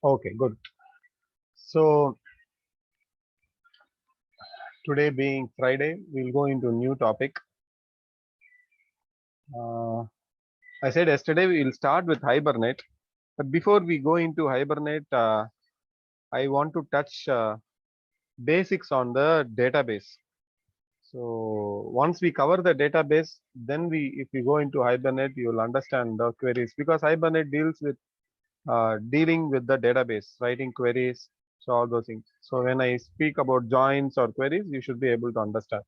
Okay, good. So today being Friday, we'll go into a new topic. Uh, I said yesterday we'll start with Hibernate, but before we go into Hibernate, I want to touch basics on the database. So once we cover the database, then if we go into Hibernate, you will understand the queries because Hibernate deals with dealing with the database, writing queries, so all those things. So when I speak about joins or queries, you should be able to understand.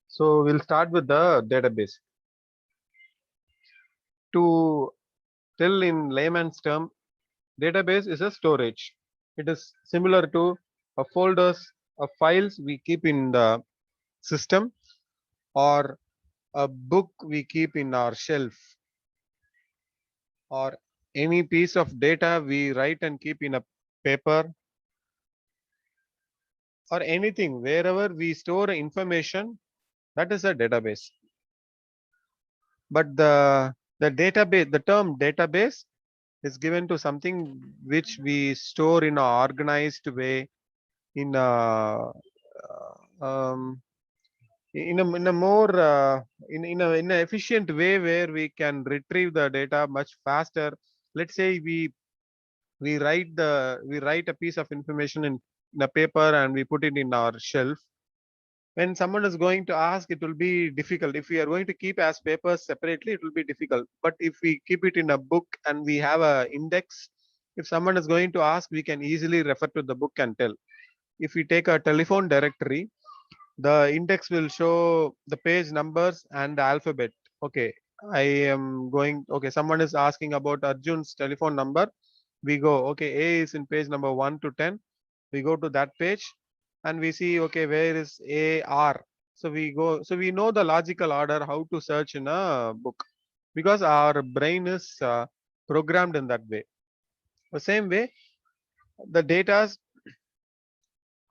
So we'll start with the database. To tell in layman's term, database is a storage. It is similar to a folders of files we keep in the system or a book we keep in our shelf or any piece of data we write and keep in a paper or anything wherever we store information, that is a database. But the database, the term database is given to something which we store in an organized way, in a in a more in a efficient way where we can retrieve the data much faster. Let's say we write a piece of information in a paper and we put it in our shelf. When someone is going to ask, it will be difficult. If we are going to keep as papers separately, it will be difficult. But if we keep it in a book and we have a index, if someone is going to ask, we can easily refer to the book and tell. If we take a telephone directory, the index will show the page numbers and the alphabet. Okay, I am going, okay, someone is asking about Arjun's telephone number. We go, okay, A is in page number 1 to 10. We go to that page and we see, okay, where is AR? So we go, so we know the logical order how to search in a book because our brain is programmed in that way. The same way, the data,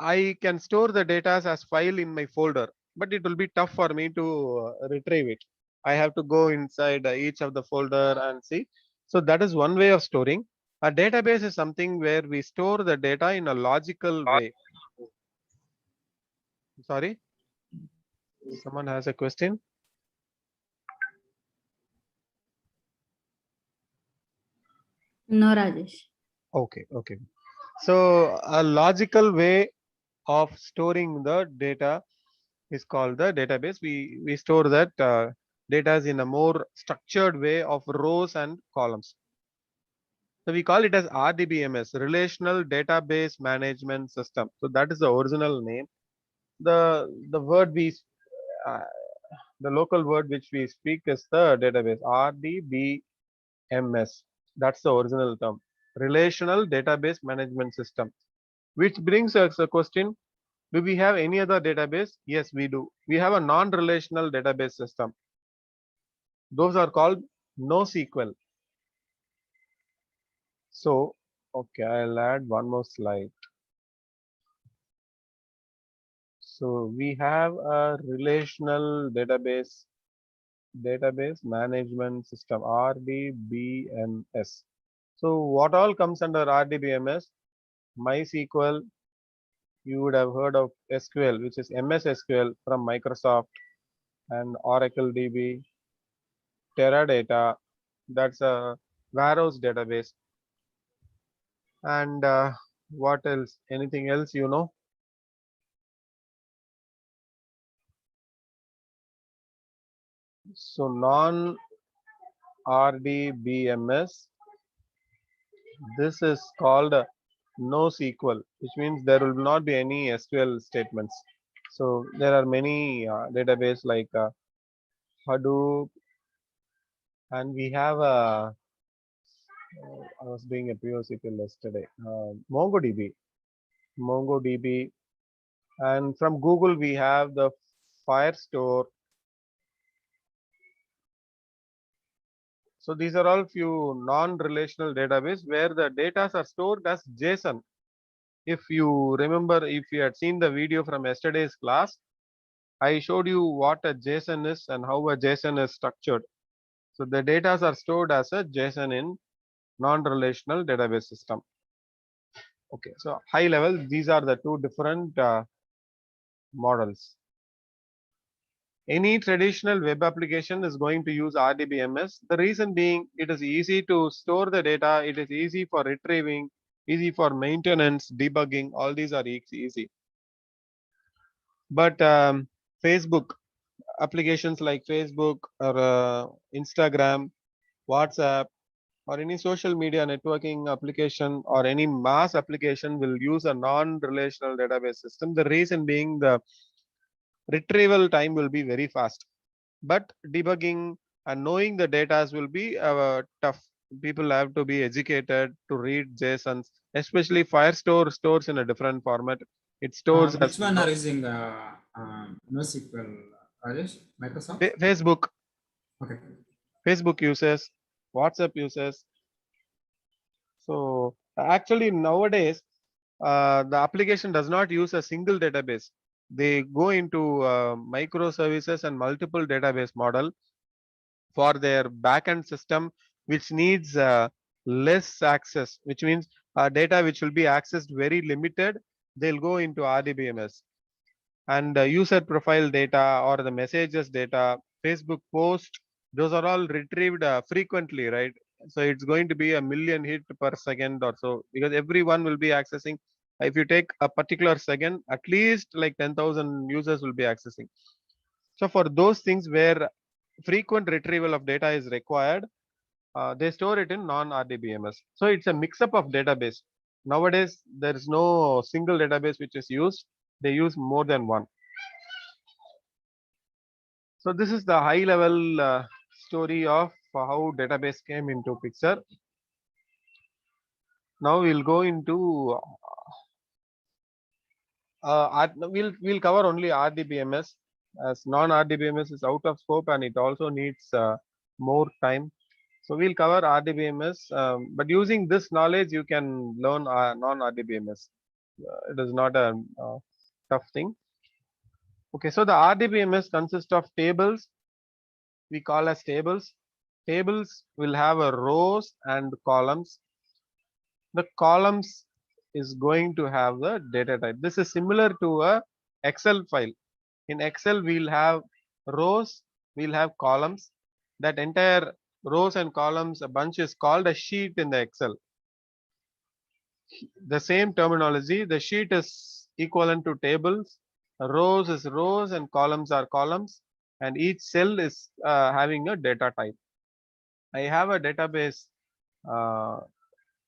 I can store the data as file in my folder, but it will be tough for me to retrieve it. I have to go inside each of the folder and see. So that is one way of storing. A database is something where we store the data in a logical way. Sorry, someone has a question. No, Rajesh. Okay, okay. So a logical way of storing the data is called the database. We store that data in a more structured way of rows and columns. So we call it as RDBMS, Relational Database Management System. So that is the original name. The word uh, the local word which we speak is the database RDBMS. That's the original term, Relational Database Management System. Which brings us a question: do we have any other database? Yes, we do. We have a non-relational database system. Those are called NoSQL. So, okay, I'll add one more slide. So we have a relational database management system RDBMS. So what all comes under RDBMS? MySQL, you would have heard of SQL, which is MS SQL from Microsoft, and Oracle DB, Teradata, that's a warehouse database. And what else? Anything else you know? So non RDBMS, this is called NoSQL, which means there will not be any SQL statements. So there are many database like Hadoop, and we have I was doing a POC till yesterday. MongoDB, and from Google we have the Firestore. So these are all few non-relational database where the data are stored as JSON. If you remember, if you had seen the video from yesterday's class, I showed you what a JSON is and how a JSON is structured. So the data are stored as a JSON in non-relational database system. Okay, so high level, these are the two different models. Any traditional web application is going to use RDBMS. The reason being, it is easy to store the data, it is easy for retrieving, easy for maintenance, debugging, all these are easy. But Facebook, applications like Facebook or Instagram, WhatsApp, or any social media networking application or any mass application will use a non-relational database system. The reason being, the retrieval time will be very fast, but debugging and knowing the data will be tough. People have to be educated to read JSONs, especially Firestore stores in a different format. It stores as Which one are using NoSQL, Rajesh? Microsoft? Facebook. Okay. Facebook uses, WhatsApp uses. So actually nowadays, the application does not use a single database. They go into microservices and multiple database model for their backend system, which needs less access, which means data which will be accessed very limited. They'll go into RDBMS. And user profile data or the messages data, Facebook post, those are all retrieved frequently, right? So it's going to be a million hit per second or so, because everyone will be accessing. If you take a particular second, at least like 10,000 users will be accessing. So for those things where frequent retrieval of data is required, they store it in non-RDBMS. So it's a mix-up of database. Nowadays, there is no single database which is used. They use more than one. So this is the high-level story of how database came into picture. Now we'll go into we'll cover only RDBMS, as non-RDBMS is out of scope and it also needs more time. So we'll cover RDBMS, but using this knowledge, you can learn non-RDBMS. It is not a tough thing. Okay, so the RDBMS consists of tables. We call as tables. Tables will have a rows and columns. The columns is going to have the data type. This is similar to a Excel file. In Excel, we'll have rows, we'll have columns. That entire rows and columns, a bunch is called a sheet in the Excel. The same terminology, the sheet is equivalent to tables, rows is rows and columns are columns, and each cell is having a data type. I have a database uh,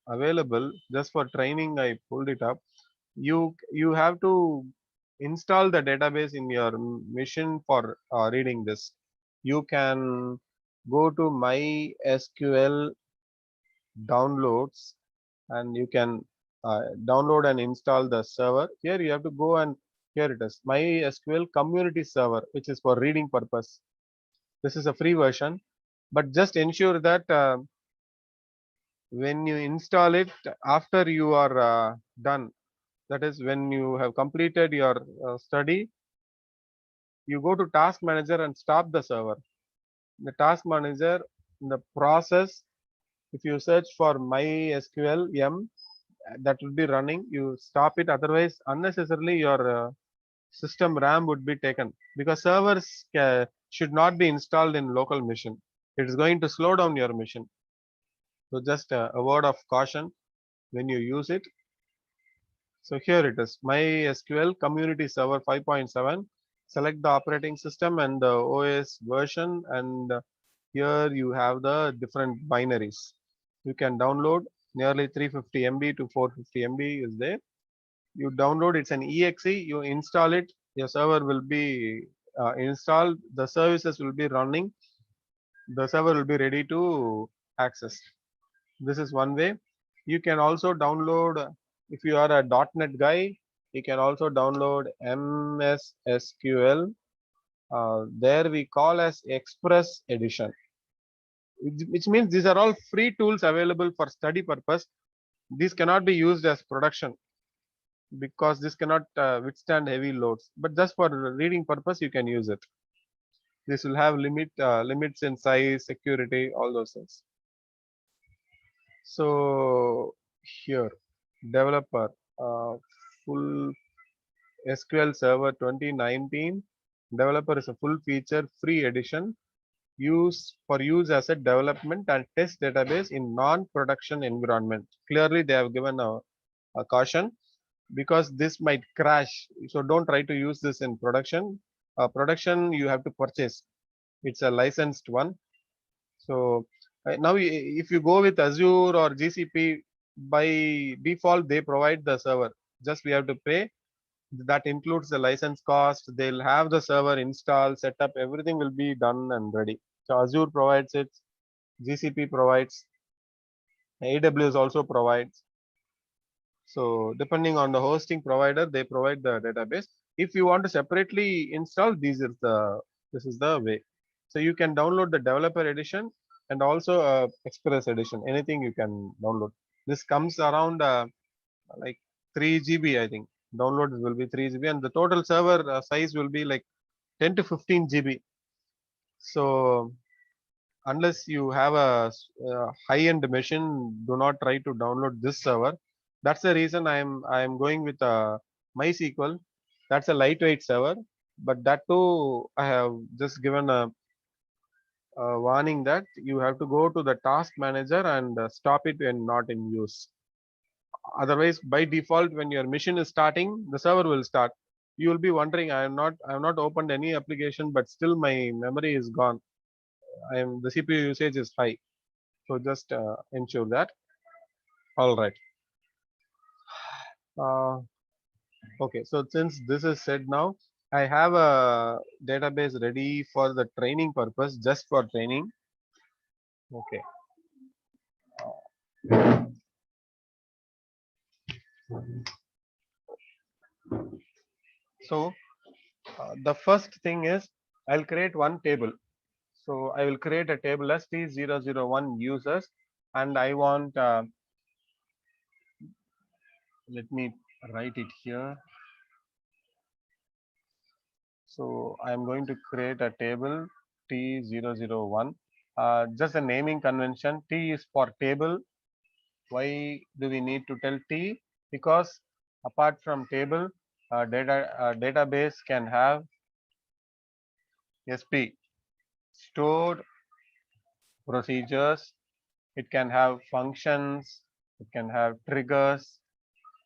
available just for training. I pulled it up. You have to install the database in your machine for reading this. You can go to MySQL downloads and you can download and install the server. Here you have to go, and here it is, MySQL community server, which is for reading purpose. This is a free version, but just ensure that when you install it, after you are done, that is when you have completed your study, you go to task manager and stop the server. The task manager, in the process, if you search for MySQL that will be running, you stop it. Otherwise, unnecessarily your system RAM would be taken, because servers should not be installed in local machine. It is going to slow down your machine. So just a word of caution when you use it. So here it is, MySQL community server 5.7. Select the operating system and the OS version, and here you have the different binaries. You can download nearly 350 MB to 450 MB is there. You download, it's an exe, you install it, your server will be installed, the services will be running, the server will be ready to access. This is one way. You can also download, if you are a .NET guy, you can also download MS SQL. There we call as Express Edition, which means these are all free tools available for study purpose. These cannot be used as production because this cannot withstand heavy loads, but just for reading purpose you can use it. This will have limits in size, security, all those things. So here developer, full SQL Server 2019. Developer is a full feature free edition use as a development and test database in non-production environment. Clearly, they have given a caution because this might crash. So don't try to use this in production. Production you have to purchase. It's a licensed one. So now if you go with Azure or GCP, by default they provide the server. Just we have to pay. That includes the license cost. They'll have the server installed, set up, everything will be done and ready. So Azure provides it, GCP provides, AWS also provides. So depending on the hosting provider, they provide the database. If you want to separately install, this is the way. So you can download the developer edition and also express edition. Anything you can download. This comes around like 3 GB, I think. Download will be 3 GB, and the total server size will be like 10 to 15 GB. So unless you have a high-end machine, do not try to download this server. That's the reason I'm going with MySQL. That's a lightweight server, but that too I have just given a warning that you have to go to the task manager and stop it when not in use. Otherwise, by default, when your machine is starting, the server will start. You will be wondering, I have not opened any application, but still my memory is gone. The CPU usage is high. So just ensure that. All right. Okay, so since this is said now, I have a database ready for the training purpose, just for training. Okay. So the first thing is I'll create one table. So I will create a table as T001 users, and I want, let me write it here. So I'm going to create a table T001. Just a naming convention. T is for table. Why do we need to tell T? Because apart from table, database can have SP, stored procedures. It can have functions. It can have triggers.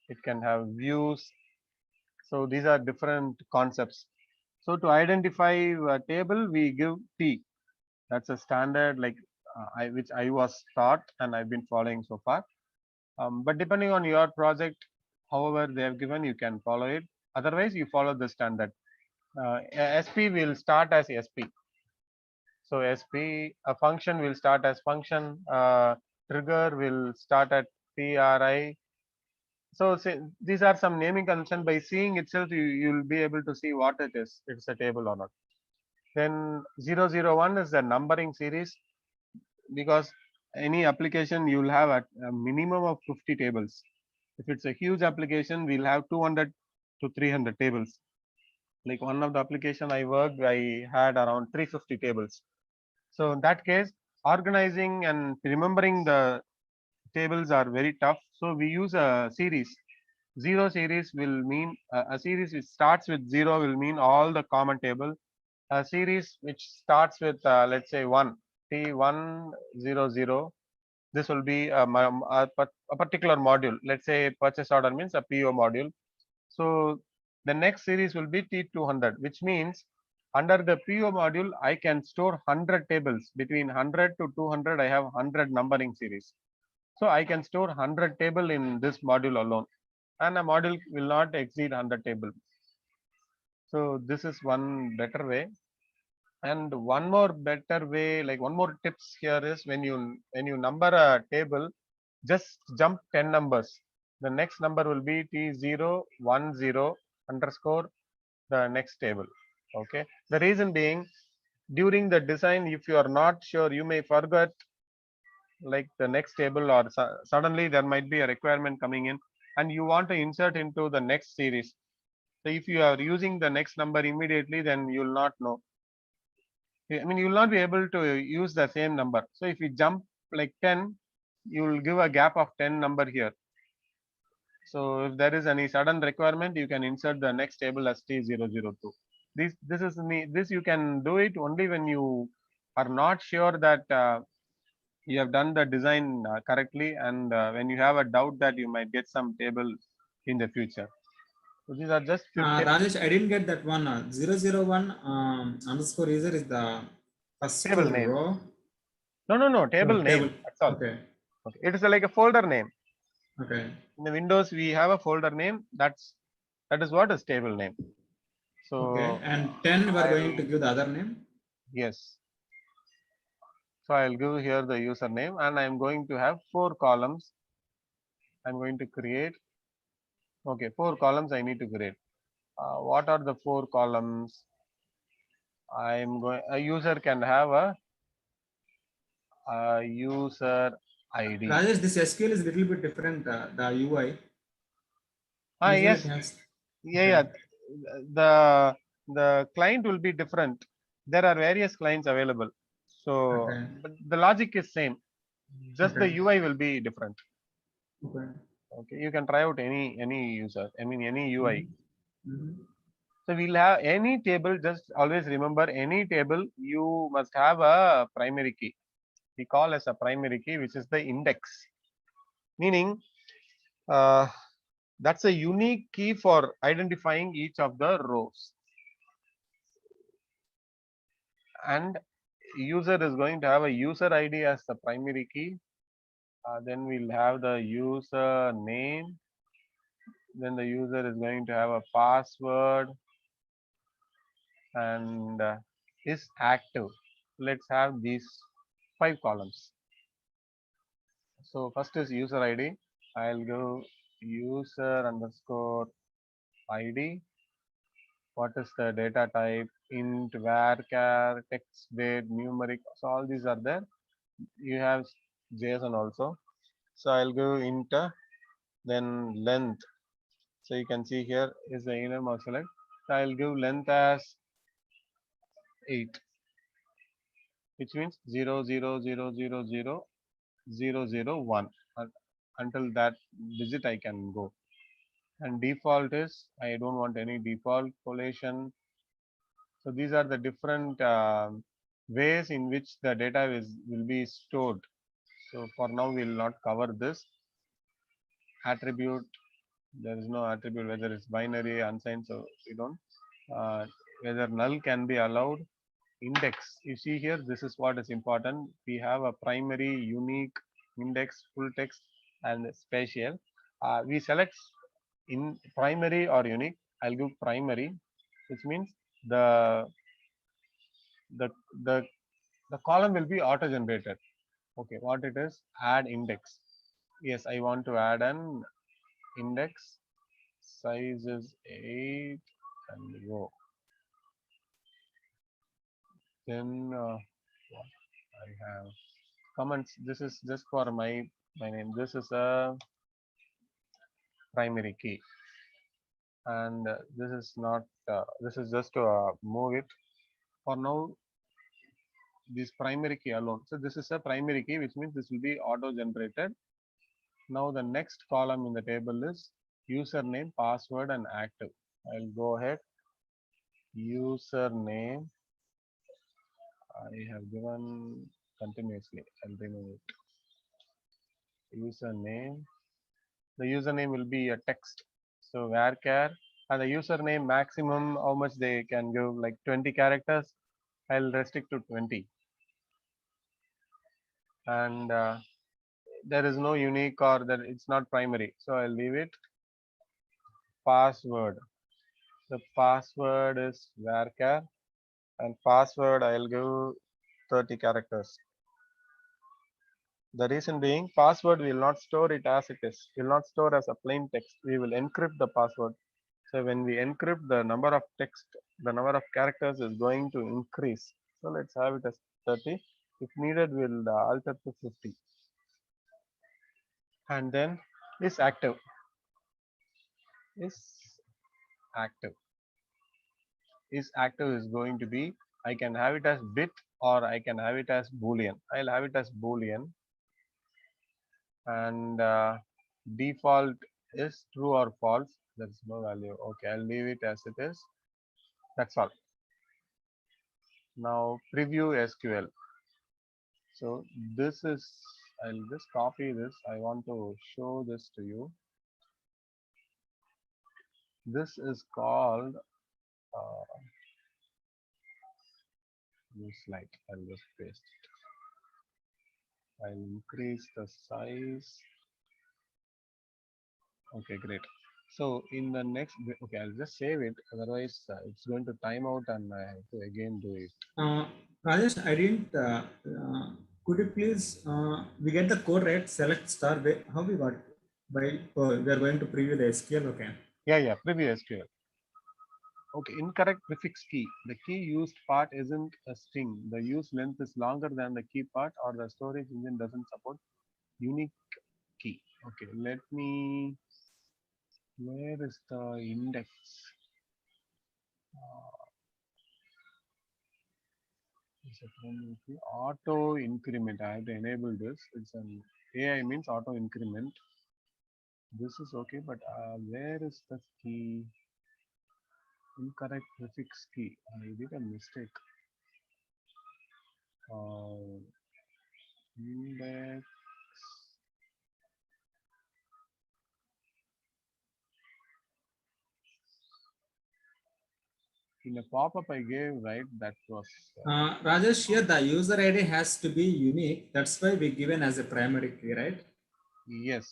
It can have views. So these are different concepts. So to identify a table, we give T. That's a standard like which I was taught and I've been following so far. But depending on your project, however they have given, you can follow it. Otherwise, you follow the standard. SP will start as SP. So SP, a function will start as function. Trigger will start at TRI. So these are some naming convention. By seeing itself, you'll be able to see what it is. It's a table or not. Then 001 is the numbering series, because any application you will have a minimum of 50 tables. If it's a huge application, we'll have 200 to 300 tables. Like one of the application I worked, I had around 350 tables. So in that case, organizing and remembering the tables are very tough. So we use a series. Zero series will mean a series which starts with 0 will mean all the common table. A series which starts with let's say 1, T100, this will be a particular module. Let's say purchase order means a PO module. So the next series will be T200, which means under the PO module, I can store 100 tables. Between 100 to 200, I have 100 numbering series. So I can store 100 table in this module alone, and a module will not exceed 100 tables. So this is one better way. And one more better way, like one more tips here is when you number a table, just jump 10 numbers. The next number will be T010 underscore the next table. Okay. The reason being, during the design, if you are not sure, you may forget like the next table, or suddenly there might be a requirement coming in and you want to insert into the next series. So if you are using the next number immediately, then you will not know. I mean, you will not be able to use the same number. So if you jump like 10, you will give a gap of 10 number here. So if there is any sudden requirement, you can insert the next table as T002. This you can do it only when you are not sure that you have done the design correctly, and when you have a doubt that you might get some table in the future. So these are just few tips. Rajesh, I didn't get that one. 001 underscore user is the first Table name. row. No, table name. Table. That's all. Okay. Okay. It is like a folder name. Okay. In the Windows, we have a folder name. That is what is table name. So Okay. And 10 we are going to give the other name. yes. So I'll give here the username, and I'm going to have 4 columns. I'm going to create. Okay, 4 columns I need to create. What are the 4 columns? A user can have a user ID. Rajesh, this SQL is a little bit different. The UI. Usually Yes. it has- Yeah. The client will be different. There are various clients available. So Okay. but the logic is same. Just the Okay. UI will be different. Okay. Okay, you can try out any user. I mean any UI. Mhm. So we'll have any table. Just always remember, any table you must have a primary key. We call as a primary key, which is the index. Meaning, that's a unique key for identifying each of the rows. And user is going to have a user ID as the primary key. Then we'll have the user name. Then the user is going to have a password and is active. Let's have these 5 columns. So first is user ID. I'll go user underscore ID. What is the data type? Int, varchar, text, date, numeric. So all these are there. You have JSON also. So I'll go int, then length. So you can see here is the enum or select. So I'll give length as 8, which means 000000001 until that digit I can go. And default is I don't want any default collation. So these are the different ways in which the data will be stored. So for now we will not cover this. Attribute, there is no attribute whether it's binary, unsigned, so we don't. Whether null can be allowed. Index, you see here, this is what is important. We have a primary, unique, index, full text, and spatial. We select in primary or unique. I'll give primary, which means the the the the column will be auto generated. Okay, what it is? Add index. Yes, I want to add an index. Size is 8 and go. Then what I have comments. This is just for my name. This is a primary key, and this is not. This is just to move it. For now, this primary key alone. So this is a primary key, which means this will be auto generated. Now the next column in the table is username, password, and active. I'll go ahead. Username I have given continuously. I'll remove it. Username. The username will be a text. So varchar, and the username maximum how much they can give, like 20 characters. I'll restrict to 20. And there is no unique or that it's not primary, so I'll leave it. Password. The password is varchar, and password I'll give 30 characters. The reason being, password will not store it as it is. Will not store as a plain text. We will encrypt the password. So when we encrypt, the number of text, the number of characters is going to increase. So let's have it as 30. If needed, we'll alter to 50. And then is active. Is active. Is active is going to be, I can have it as bit or I can have it as boolean. I'll have it as boolean. And default is true or false. There's no value. Okay, I'll leave it as it is. That's all. Now preview SQL. So this is, I'll just copy this. I want to show this to you. This is called new slide. I'll just paste it. I'll increase the size. Okay, great. So in the next, okay, I'll just save it. Otherwise, it's going to time out and I have to again do it. Rajesh, I didn't. Could you please? We get the code right. Select star. How we got? By we are going to preview the SQL. Okay. Yeah, preview SQL. Okay, incorrect prefix key. The key used part isn't a string. The use length is longer than the key part, or the storage engine doesn't support unique key. Okay, let me. Where is the index? Auto increment. I have to enable this. It's an AI means auto increment. This is okay, but where is the key? Incorrect prefix key. I did a mistake. Index. In a pop-up I gave, right? That was. Rajesh, here the user ID has to be unique. That's why we given as a primary key, right? Yes.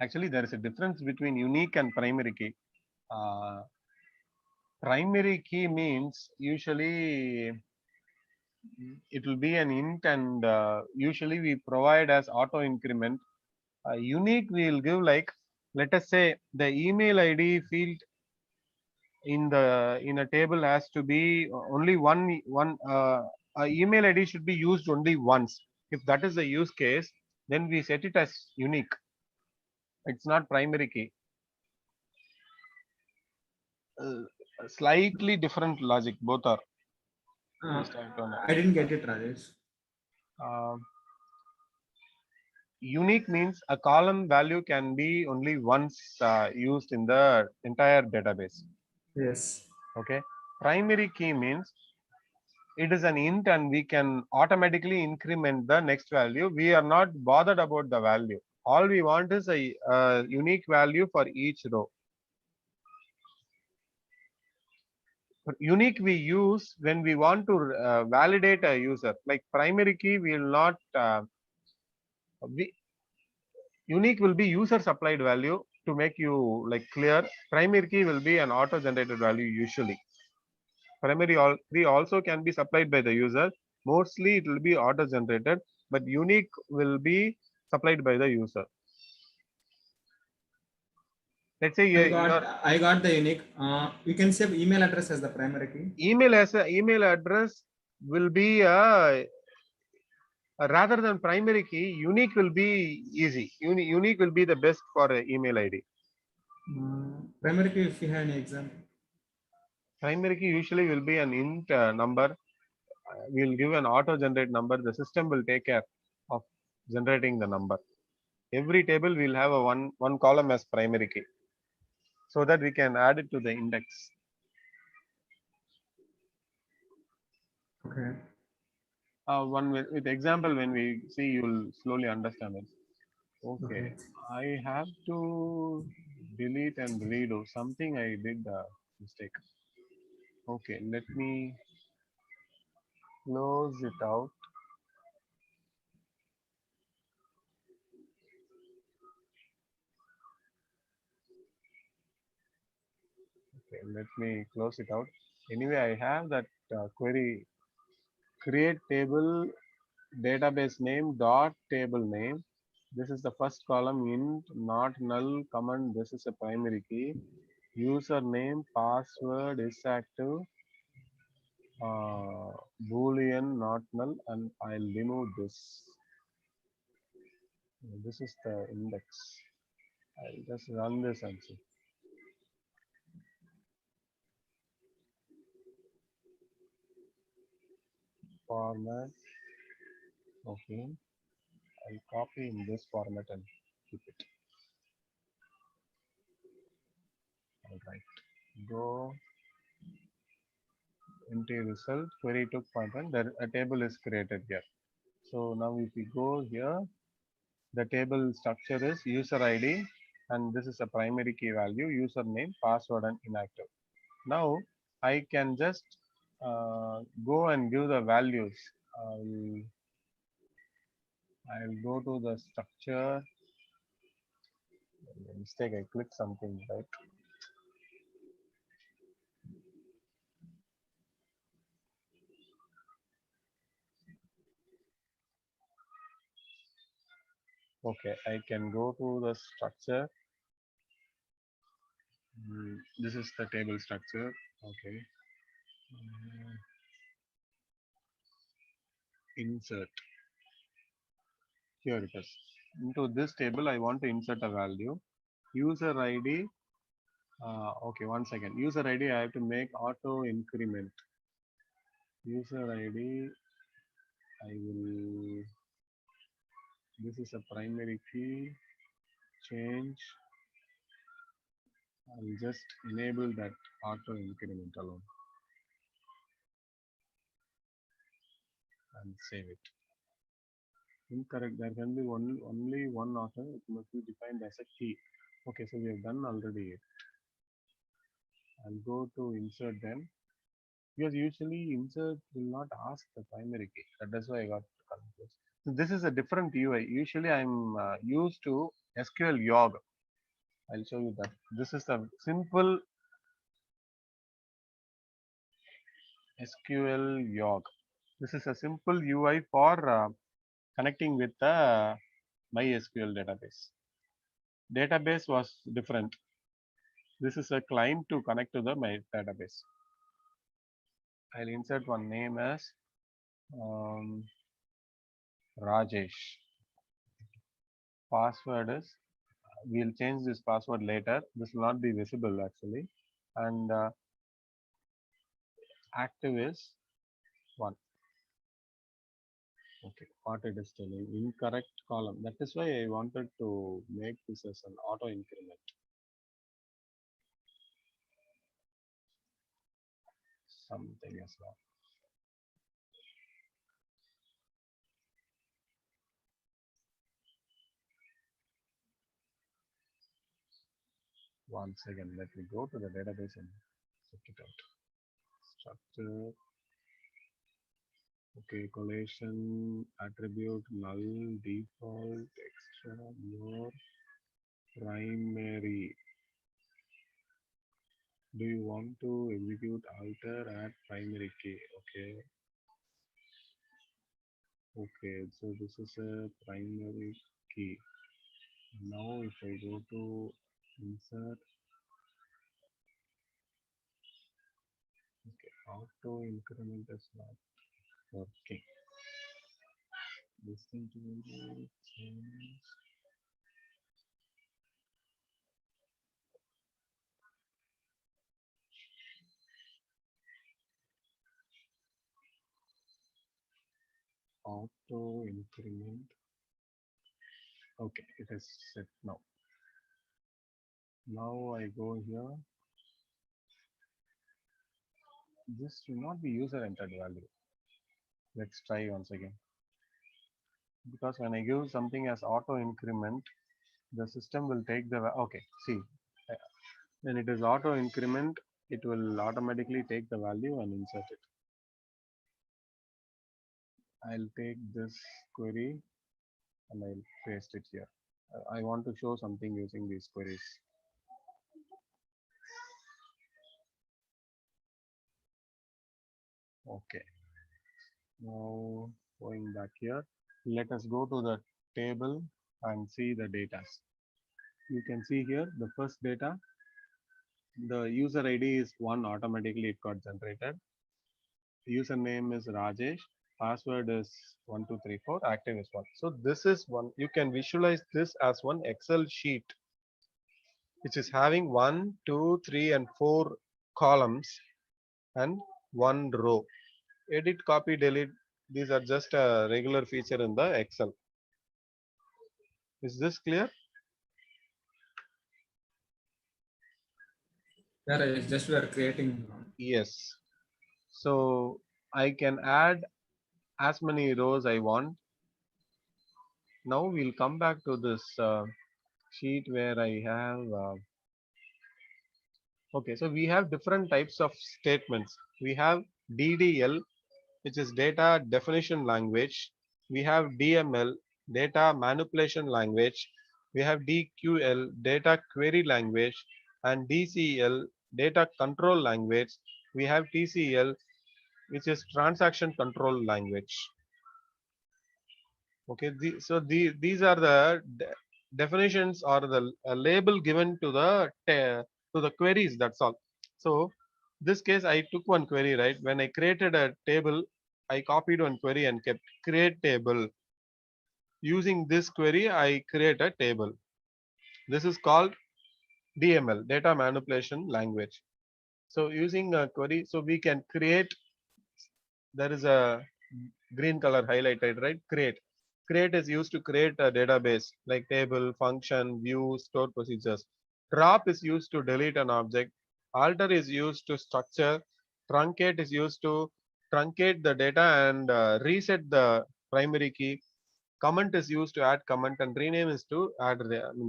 Actually, there is a difference between unique and primary key. Primary key means usually it will be an int, and usually we provide as auto increment. Unique we will give, like, let us say the email ID field in a table has to be only one email ID should be used only once. If that is the use case, then we set it as unique. It's not primary key. Slightly different logic, both are. I didn't get it, Rajesh. Unique means a column value can be only once used in the entire database. Yes. Okay. Primary key means it is an int and we can automatically increment the next value. We are not bothered about the value. All we want is a unique value for each row. Unique we use when we want to validate a user. Like primary key, we will not. Unique will be user supplied value to make you like clear. Primary key will be an auto generated value usually. Primary key also can be supplied by the user. Mostly it will be auto generated, but unique will be supplied by the user. Let's say I got the unique. You can save email address as the primary key. Email address will be rather than primary key. Unique will be easy. Unique will be the best for email ID. Primary key, if you have any example. Primary key usually will be an int number. We'll give an auto generate number. The system will take care of generating the number. Every table will have a one column as primary key, so that we can add it to the index. Okay. One with example, when we see, you will slowly understand it. Okay. I have to delete and redo something. I did a mistake. Okay, let me close it out. Okay, let me close it out. Anyway, I have that query create table database name dot table name. This is the first column int not null command. This is a primary key. Username password is active. Boolean not null, and I'll remove this. This is the index. I'll just run this and see. Format. Okay. I'll copy in this format and keep it. All right. Go empty result, query took point one, there a table is created here. So now if we go here, the table structure is user ID and this is a primary key value, username, password and inactive. Now I can just go and give the values. I'll go to the structure. Mistake, I clicked something, right? Okay, I can go to the structure. This is the table structure. Okay. Insert. Here it is. Into this table, I want to insert a value. User ID. Okay, 1 second. User ID, I have to make auto increment. User ID, I will. This is a primary key. Change. I'll just enable that auto increment alone and save it. Incorrect. There can be only one auto. It must be defined as a key. Okay, so we have done already. I'll go to insert them because usually insert will not ask the primary key. That's why I got confused. So this is a different UI. Usually I'm used to SQL YOG. I'll show you that. This is a simple SQL YOG. This is a simple UI for connecting with the MySQL database. Database was different. This is a client to connect to the my database. I'll insert one name as Rajesh. Password is, we'll change this password later. This will not be visible actually. And active is 1. Okay, what it is telling, incorrect column. That is why I wanted to make this as an auto increment. Something as well. Once again, let me go to the database and check it out. Structure. Okay, collation, attribute, null, default, extra, more, primary. Do you want to execute alter at primary key? Okay. Okay, so this is a primary key. Now if I go to insert, okay, auto increment is not working. This thing to be changed. Auto increment. Okay, it is set now. Now I go here. This will not be user entered value. Let's try once again. Because when I give something as auto increment, the system will take the, okay, see, when it is auto increment, it will automatically take the value and insert it. I'll take this query and I'll paste it here. I want to show something using these queries. Okay. Now going back here, let us go to the table and see the data. You can see here the first data. The user ID is 1, automatically it got generated. Username is Rajesh. Password is 1234. Active is 1. So this is one. You can visualize this as one Excel sheet, which is having 1, 2, 3, and 4 columns and 1 row. Edit, copy, delete. These are just a regular feature in the Excel. Is this clear? Yeah, Rajesh, just we are creating. Yes. So I can add as many rows I want. Now we'll come back to this sheet where I have okay, so we have different types of statements. We have DDL, which is data definition language. We have DML, data manipulation language. We have DQL, data query language, and DCL, data control language. We have TCL, which is transaction control language. Okay, these are the definitions or the label given to the queries. That's all. So this case, I took one query, right? When I created a table, I copied one query and kept create table. Using this query, I create a table. This is called DML, data manipulation language. So using a query, so we can create. There is a green color highlighted, right? Create. Create is used to create a database like table, function, view, store procedures. Drop is used to delete an object. Alter is used to structure. Truncate is used to truncate the data and reset the primary key. Comment is used to add comment, and rename is to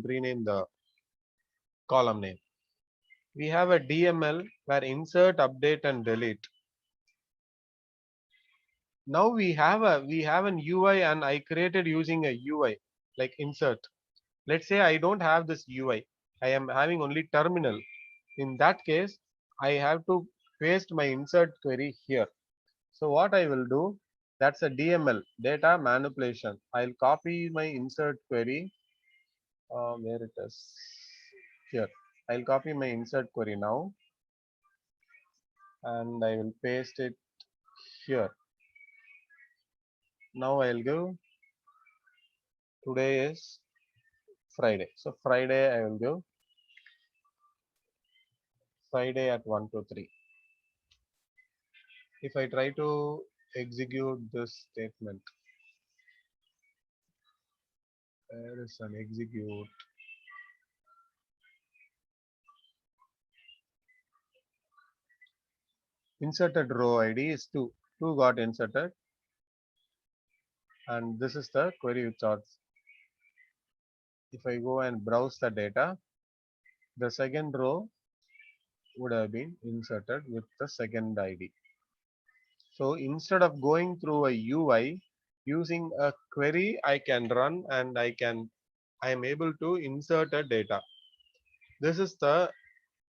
rename the column name. We have a DML where insert, update, and delete. Now we have an UI, and I created using a UI like insert. Let's say I don't have this UI. I am having only terminal. In that case, I have to paste my insert query here. So what I will do, that's a DML, data manipulation. I'll copy my insert query. Where it is? Here. I'll copy my insert query now, and I will paste it here. Now I'll go. Today is Friday. So Friday I will go. Friday at 1 to 3. If I try to execute this statement, there is an execute. Inserted row ID is 2. 2 got inserted, and this is the query charts. If I go and browse the data, the second row would have been inserted with the second ID. So instead of going through a UI, using a query, I can run and I am able to insert a data. This is the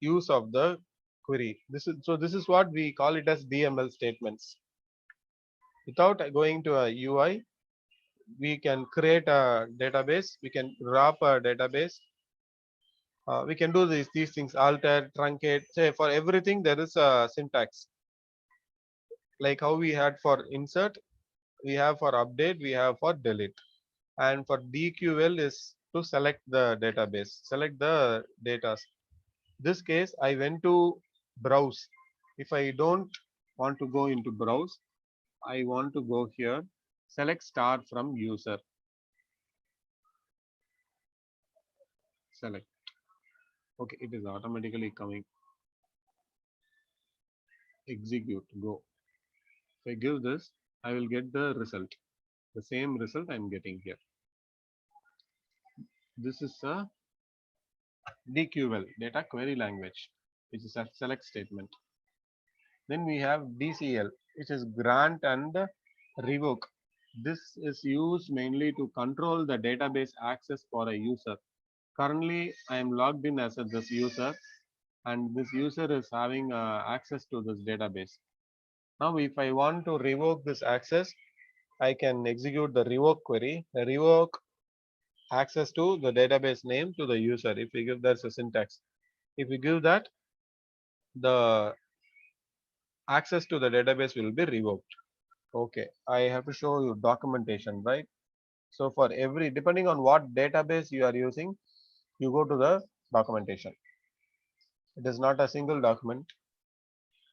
use of the query. This is what we call it as DML statements. Without going to a UI, we can create a database. We can wrap a database. We can do these things: alter, truncate. Say for everything there is a syntax. Like how we had for insert, we have for update, we have for delete, and for DQL is to select the database, select the data. This case, I went to browse. If I don't want to go into browse, I want to go here, select star from user, select. Okay, it is automatically coming. Execute, go. If I give this, I will get the result. The same result I'm getting here. This is a DQL, data query language, which is a select statement. Then we have DCL, which is grant and revoke. This is used mainly to control the database access for a user. Currently, I am logged in as this user, and this user is having access to this database. Now, if I want to revoke this access, I can execute the revoke query. The revoke access to the database name to the user. If we give that's a syntax. If we give that, the access to the database will be revoked. Okay, I have to show you documentation, right? So for every, depending on what database you are using, you go to the documentation. It is not a single document.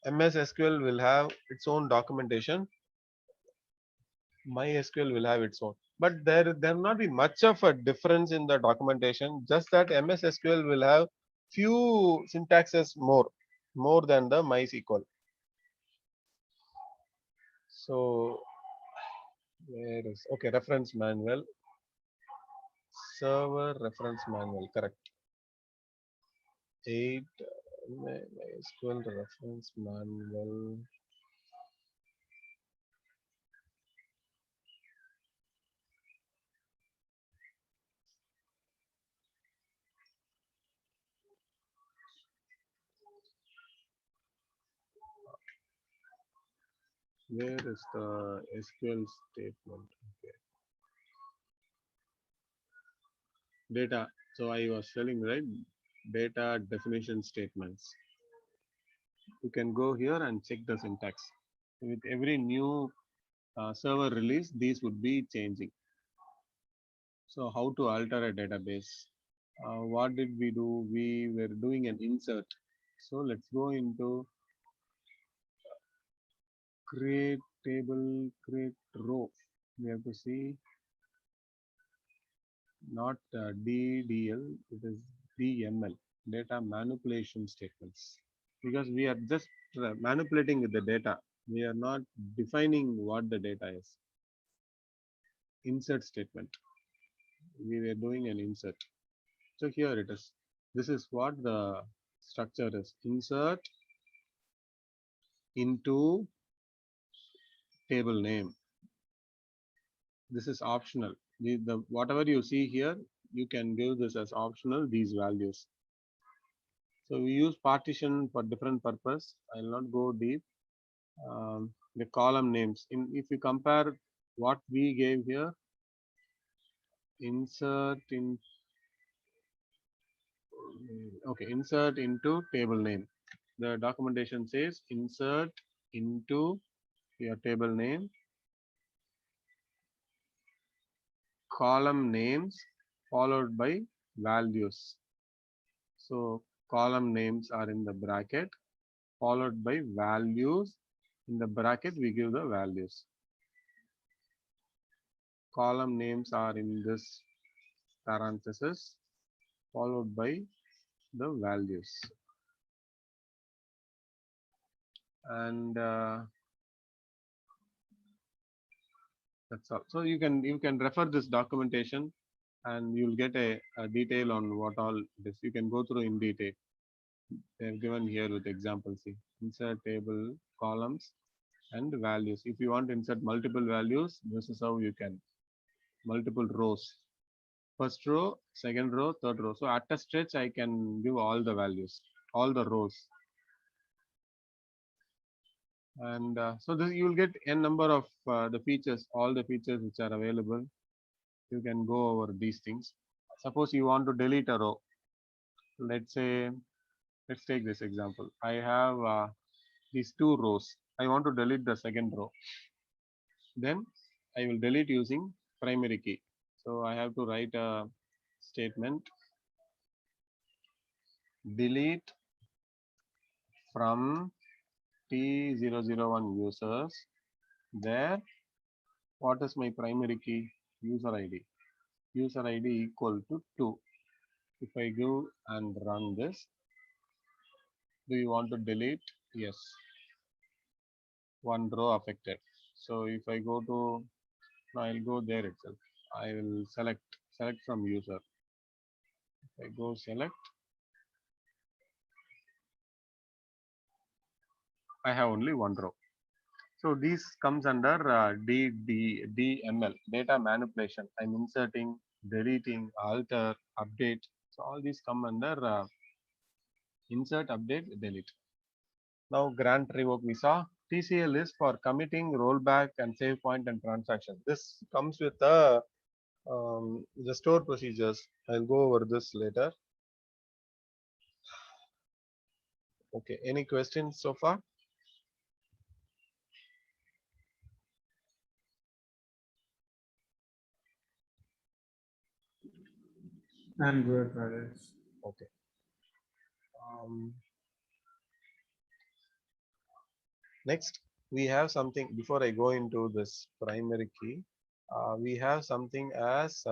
MS SQL will have its own documentation. MySQL will have its own. but there will not be much of a difference in the documentation. Just that MS SQL will have few syntaxes more than the MySQL. So where is okay reference manual, server reference manual, correct. 8 MySQL reference manual. Where is the SQL statement? Okay. Data. So I was telling, right? Data definition statements. You can go here and check the syntax. With every new server release, these would be changing. So how to alter a database? What did we do? We were doing an insert. So let's go into create table, create row. We have to see not DDL, it is DML, data manipulation statements. Because we are just manipulating with the data. We are not defining what the data is. Insert statement. We were doing an insert. So here it is. This is what the structure is. Insert into table name. This is optional. The whatever you see here, you can give this as optional, these values. So we use partition for different purpose. I will not go deep. The column names. If you compare what we gave here, insert in okay, insert into table name. The documentation says insert into your table name, column names followed by values. So column names are in the bracket followed by values. In the bracket we give the values. Column names are in this parenthesis followed by the values. And that's all. So you can refer this documentation and you'll get a detail on what all this. You can go through in detail. They've given here with examples. See, insert table, columns, and values. If you want to insert multiple values, this is how you can. Multiple rows. First row, second row, third row. So at a stretch, I can give all the values, all the rows. And so this, you will get n number of the features, all the features which are available. You can go over these things. Suppose you want to delete a row. Let's say, let's take this example. I have these two rows. I want to delete the second row. Then I will delete using primary key. So I have to write a statement delete from T001 users. There, what is my primary key? User ID. User ID equal to 2. If I go and run this, do you want to delete? Yes. One row affected. So if I go to, I'll go there itself. I will select from user. If I go select, I have only one row. So these comes under DML, data manipulation. I'm inserting, deleting, alter, update. So all these come under insert, update, delete. Now grant revoke we saw. TCL is for committing, rollback, and save point and transaction. This comes with the store procedures. I'll go over this later. Okay, any questions so far? I'm good, Rajesh. Okay. Next, we have something before I go into this primary key. we have something as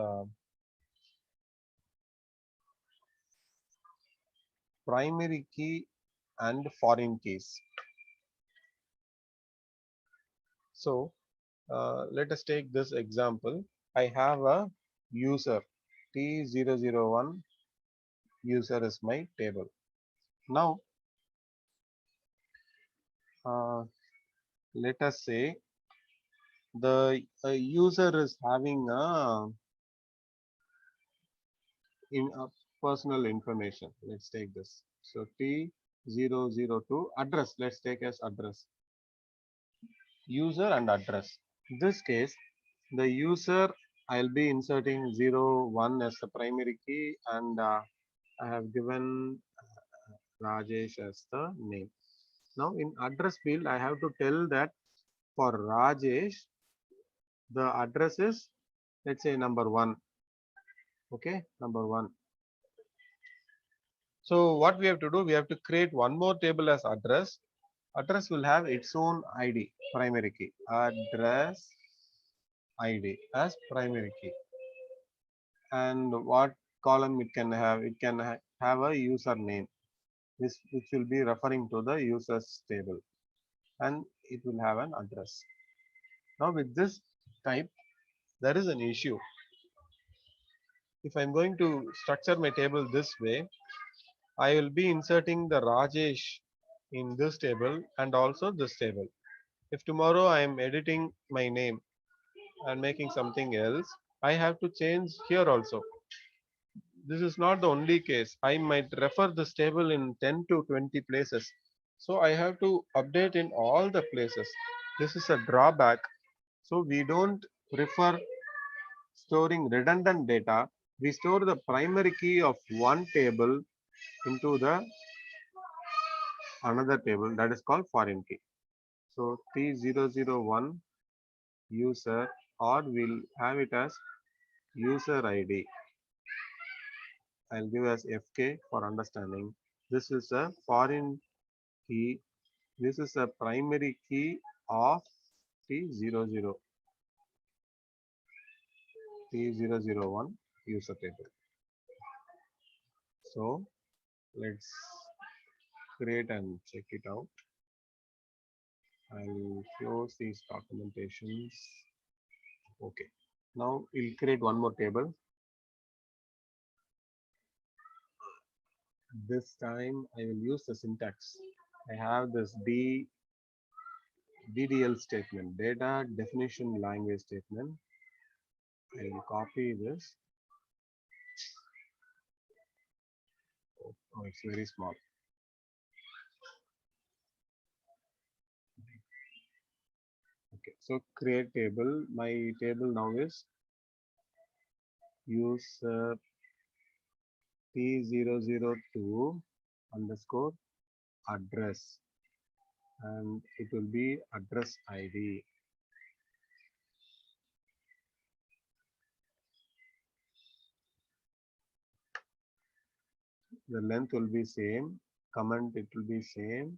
primary key and foreign keys. So let us take this example. I have a user T001 user is my table. Now let us say the user is having a personal information. Let's take this. So T002 address. Let's take as address. User and address. In this case, the user, I'll be inserting 01 as the primary key, and I have given Rajesh as the name. Now in address field, I have to tell that for Rajesh, the address is, let's say, number 1. Okay, number 1. So what we have to do, we have to create one more table as address. Address will have its own ID, primary key. Address ID as primary key. And what column it can have? It can have a username, which will be referring to the users table, and it will have an address. Now with this type, there is an issue. If I'm going to structure my table this way, I will be inserting the Rajesh in this table and also this table. If tomorrow I am editing my name and making something else, I have to change here also. This is not the only case. I might refer this table in 10 to 20 places. So I have to update in all the places. This is a drawback. So we don't prefer storing redundant data. We store the primary key of one table into the another table, that is called foreign key. So T001 user, or we'll have it as user ID. I'll give as FK for understanding. This is a foreign key. This is a primary key of T00, T001 user table. So let's create and check it out. I'll close these documentations. Okay. Now we'll create one more table. This time I will use the syntax. I have this DDL statement, data definition language statement. I will copy this. Oh, it's very small. Okay, so create table. My table now is user T002 underscore address, and it will be address ID. The length will be same, comment it will be same,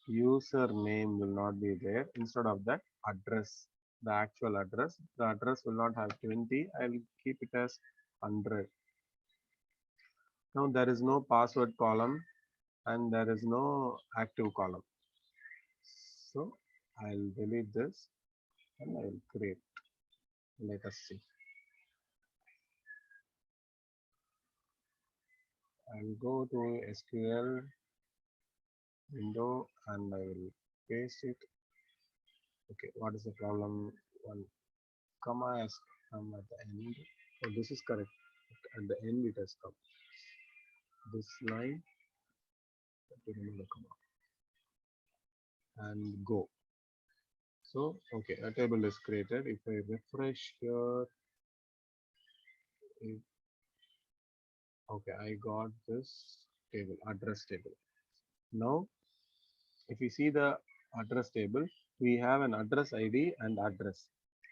user name will not be there. Instead of that, address, the actual address, the address will not have 20. I will keep it as 100. Now there is no password column and there is no active column. So I'll delete this and I will create. Let us see. I will go to SQL window and I will paste it. Okay, what is the problem? One comma has come at the end. Oh, this is correct. At the end it has come. This line, to remove the comma and go. So okay, a table is created. If I refresh here, okay, I got this table, address table. Now if you see the address table, we have an address ID and address.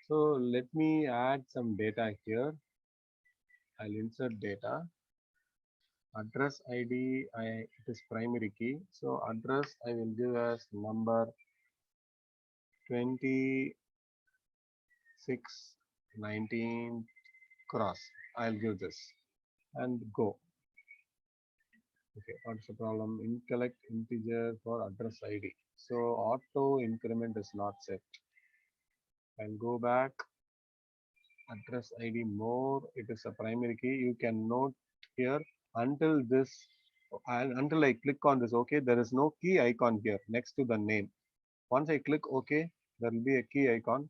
So let me add some data here. I'll insert data. Address ID, it is primary key. So address I will give as number 27 6 19 cross. I'll give this and go. Okay, what's the problem? Incorrect integer for address ID. So auto increment is not set. I'll go back. Address ID more. It is a primary key. You can note here until this and until I click on this. Okay, there is no key icon here next to the name. Once I click OK, there will be a key icon,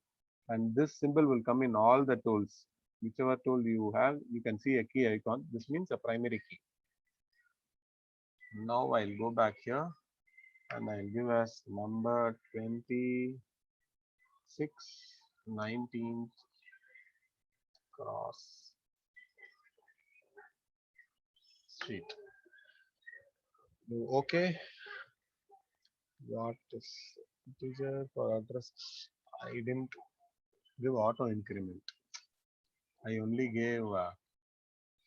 and this symbol will come in all the tools. Whichever tool you have, you can see a key icon. This means a primary key. Now I'll go back here and I'll give as number 26 19 cross street. Do okay. What is integer for address? I didn't give auto increment. I only gave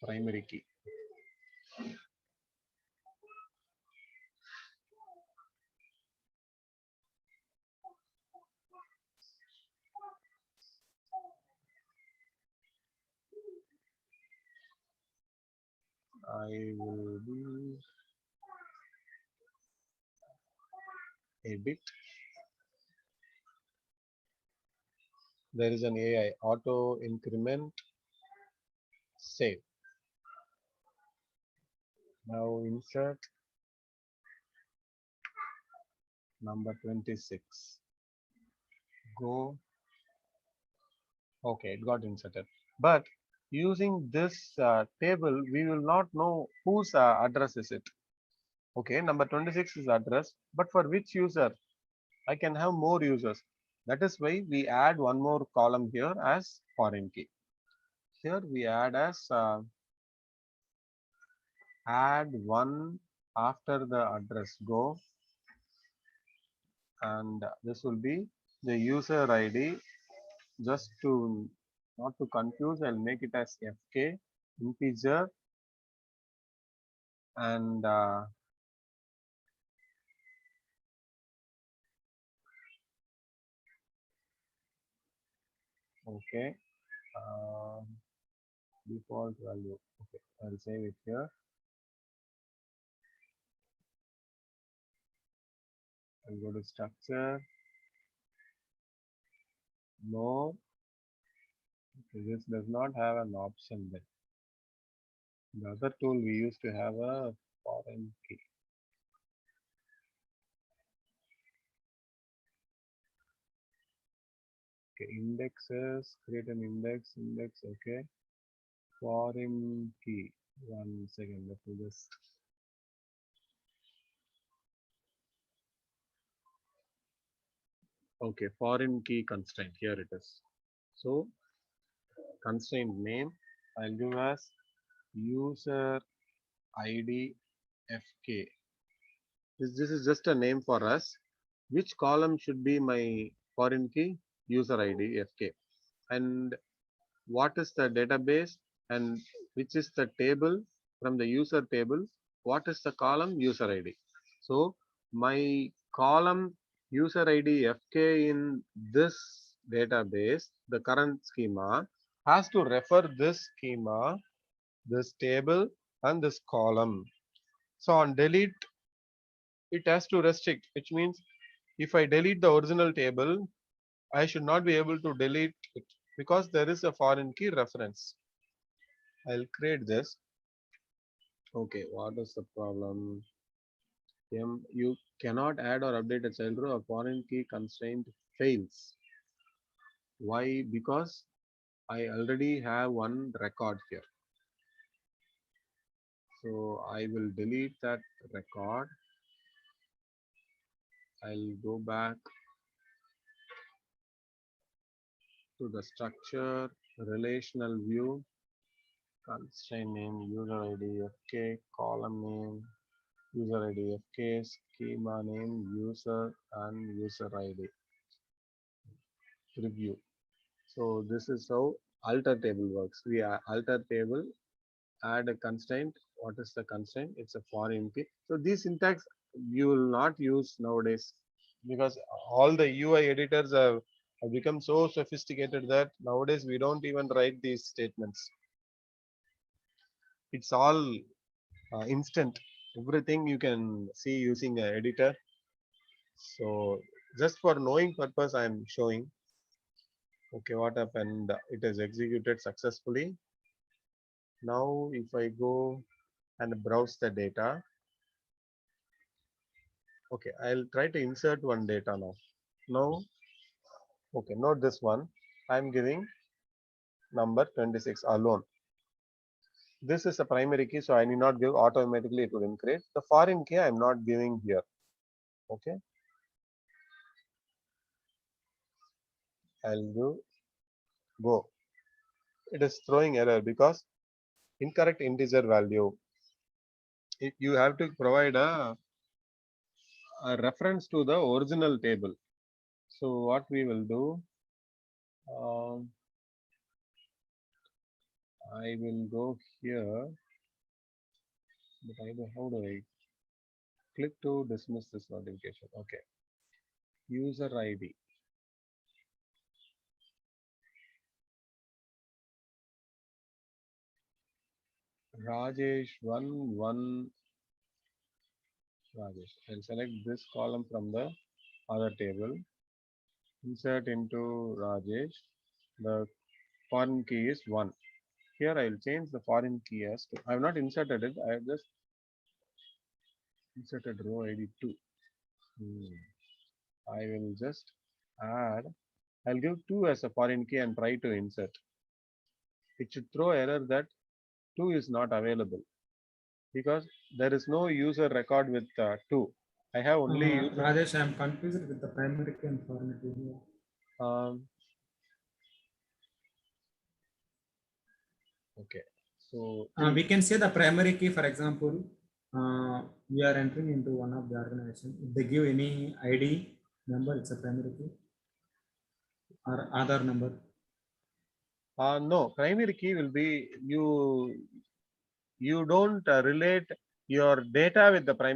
primary key. I will be edit. There is an AI auto increment save. Now insert number 26. Go. Okay, it got inserted. But using this table, we will not know whose address is it. Okay, number 26 is address, but for which user? I can have more users. That is why we add one more column here as foreign key. Here we add as add one after the address go, and this will be the user ID. Just to not to confuse, I'll make it as FK integer and okay, default value. Okay, I'll save it here. I'll go to structure. No, this does not have an option there. The other tool we used to have a foreign key. Okay, indexes, create an index, okay. Foreign key. 1 second, let me just. Okay, foreign key constraint, here it is. So, constraint name, I'll give as user ID FK. This is just a name for us. Which column should be my foreign key? User ID FK. And what is the database and which is the table from the user table? What is the column? User ID. So my column user ID FK in this database, the current schema, has to refer this schema, this table, and this column. So on delete, it has to restrict, which means if I delete the original table, I should not be able to delete it because there is a foreign key reference. I'll create this. Okay, what is the problem? You cannot add or update a child row. A foreign key constraint fails. Why? Because I already have one record here. So I will delete that record. I'll go back to the structure, relational view, constraint name, user ID, FK, column name, user ID, FK, schema name, user, and user ID. Preview. So this is how alter table works. We alter table, add a constraint. What is the constraint? It's a foreign key. So these syntax you will not use nowadays because all the UI editors have have become so sophisticated that nowadays we don't even write these statements. It's all instant. Everything you can see using an editor. So just for knowing purpose, I am showing. Okay, what happened? It is executed successfully. Now, if I go and browse the data, okay, I'll try to insert one data now. Now, okay, note this one. I'm giving number 26 alone. This is a primary key, so I need not give automatically, it will increase. The foreign key I'm not giving here. Okay, I'll do go. It is throwing error because incorrect integer value. You have to provide a reference to the original table. So what we will do, I will go here, but how do I click to dismiss this notification? Okay, user ID. Rajesh 1 Rajesh. I'll select this column from the other table. Insert into Rajesh. The foreign key is 1. Here I'll change the foreign key as 2. I have not inserted it. I have just inserted row ID 2. I will just add. I'll give 2 as a foreign key and try to insert. It should throw error that 2 is not available because there is no user record with 2. I have only Rajesh, I am confused with the primary key and foreign key here. Okay, so We can say the primary key, for example, we are entering into one of the organization. If they give any ID number, it's a primary key or Aadhaar number. No, primary key will be you don't relate your data with the primary